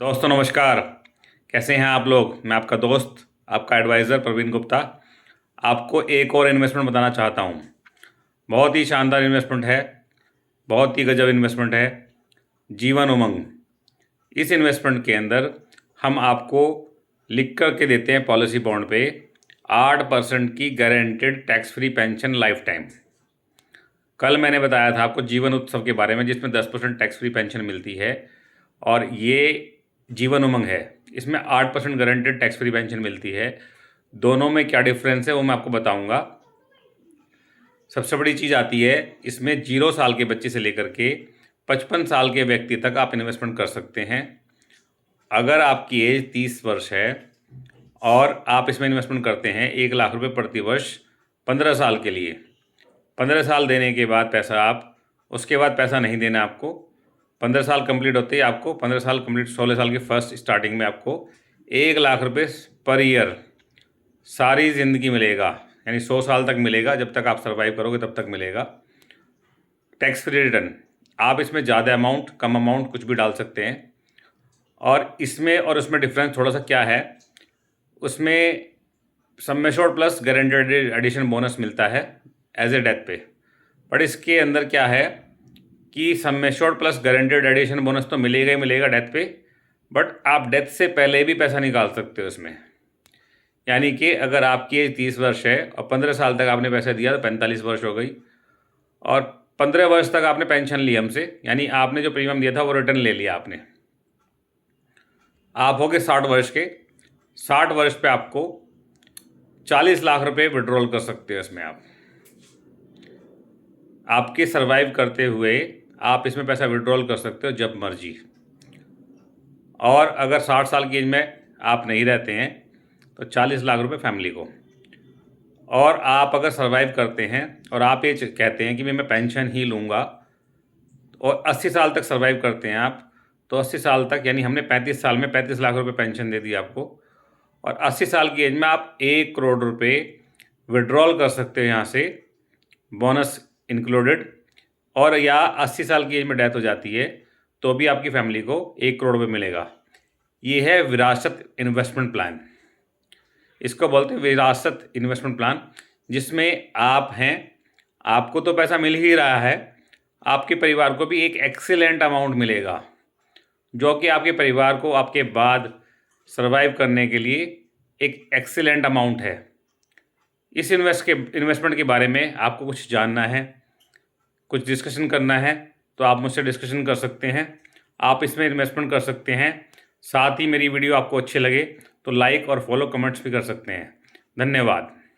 दोस्तों नमस्कार। कैसे हैं आप लोग। मैं आपका दोस्त, आपका एडवाइज़र प्रवीण गुप्ता आपको एक और इन्वेस्टमेंट बताना चाहता हूं। बहुत ही शानदार इन्वेस्टमेंट है, बहुत ही गजब इन्वेस्टमेंट है। जीवन उमंग। इस इन्वेस्टमेंट के अंदर हम आपको लिख कर के देते हैं पॉलिसी बॉन्ड पे 8% की guaranteed tax free pension life time. कल मैंने बताया था आपको जीवन उत्सव के बारे में, जिसमें 10% टैक्स फ्री पेंशन मिलती है, और ये जीवन उमंग है। इसमें 8% गारंटेड टैक्स फ्री पेंशन मिलती है। दोनों में क्या डिफरेंस है वो मैं आपको बताऊंगा। सबसे बड़ी चीज़ आती है इसमें 0 साल के बच्चे से लेकर के 55 साल के व्यक्ति तक आप इन्वेस्टमेंट कर सकते हैं। अगर आपकी एज 30 वर्ष है और आप इसमें इन्वेस्टमेंट करते हैं 1 लाख रुपए प्रति वर्ष 15 साल के लिए, 15 साल देने के बाद पैसा आप, उसके बाद पैसा नहीं देना आपको। 15 साल कंप्लीट होते ही आपको, 15 साल कंप्लीट 16 साल के फर्स्ट स्टार्टिंग में आपको 1 लाख रुपए पर ईयर सारी ज़िंदगी मिलेगा। यानी 100 साल तक मिलेगा, जब तक आप सर्वाइव करोगे तब तक मिलेगा। Tax free return. आप इसमें ज़्यादा अमाउंट, कम अमाउंट कुछ भी डाल सकते हैं। और इसमें और उसमें डिफरेंस थोड़ा सा क्या है, उसमें sum assured plus guaranteed addition bonus मिलता है as a death pay. But इसके अंदर क्या है कि sum assured plus guaranteed addition bonus तो मिलेगा ही मिलेगा डेथ पे, बट आप डेथ से पहले भी पैसा निकाल सकते हो इसमें। यानी कि अगर आपकी एज 30 वर्ष है और 15 साल तक आपने पैसा दिया तो 45 वर्ष हो गई, और 15 वर्ष तक आपने पेंशन ली हमसे, यानी आपने जो प्रीमियम दिया था वो रिटर्न ले लिया आपने। आप हो गए 60 वर्ष के। 60 वर्ष पे आपको 40 लाख रुपए विड्रॉल कर सकते हो इसमें। आप आपके सर्वाइव करते हुए आप इसमें पैसा विड्रॉल कर सकते हो जब मर्जी। और अगर 60 साल की एज में आप नहीं रहते हैं तो 40 लाख रुपए फैमिली को। और आप अगर सर्वाइव करते हैं और आप ये कहते हैं कि मैं पेंशन ही लूँगा, और 80 साल तक सर्वाइव करते हैं आप, तो 80 साल तक, यानी हमने 35 साल में 35 लाख रुपए पेंशन दे दी आपको, और 80 साल की एज में आप 1 करोड़ रुपए विड्रॉल कर सकते हो यहाँ से, बोनस इंक्लूडेड। और या 80 साल की एज में डेथ हो जाती है तो भी आपकी फैमिली को 1 करोड़ रुपये मिलेगा। ये है विरासत इन्वेस्टमेंट प्लान। इसको बोलते हैं विरासत इन्वेस्टमेंट प्लान, जिसमें आप हैं, आपको तो पैसा मिल ही रहा है, आपके परिवार को भी एक एक्सीलेंट अमाउंट मिलेगा, जो कि आपके परिवार को आपके बाद सर्वाइव करने के लिए एक एक्सीलेंट अमाउंट है। इस इन्वेस्टमेंट के बारे में आपको कुछ जानना है, कुछ डिस्कशन करना है, तो आप मुझसे डिस्कशन कर सकते हैं। आप इसमें इन्वेस्टमेंट कर सकते हैं। साथ ही मेरी वीडियो आपको अच्छे लगे तो लाइक और फॉलो कमेंट्स भी कर सकते हैं। धन्यवाद।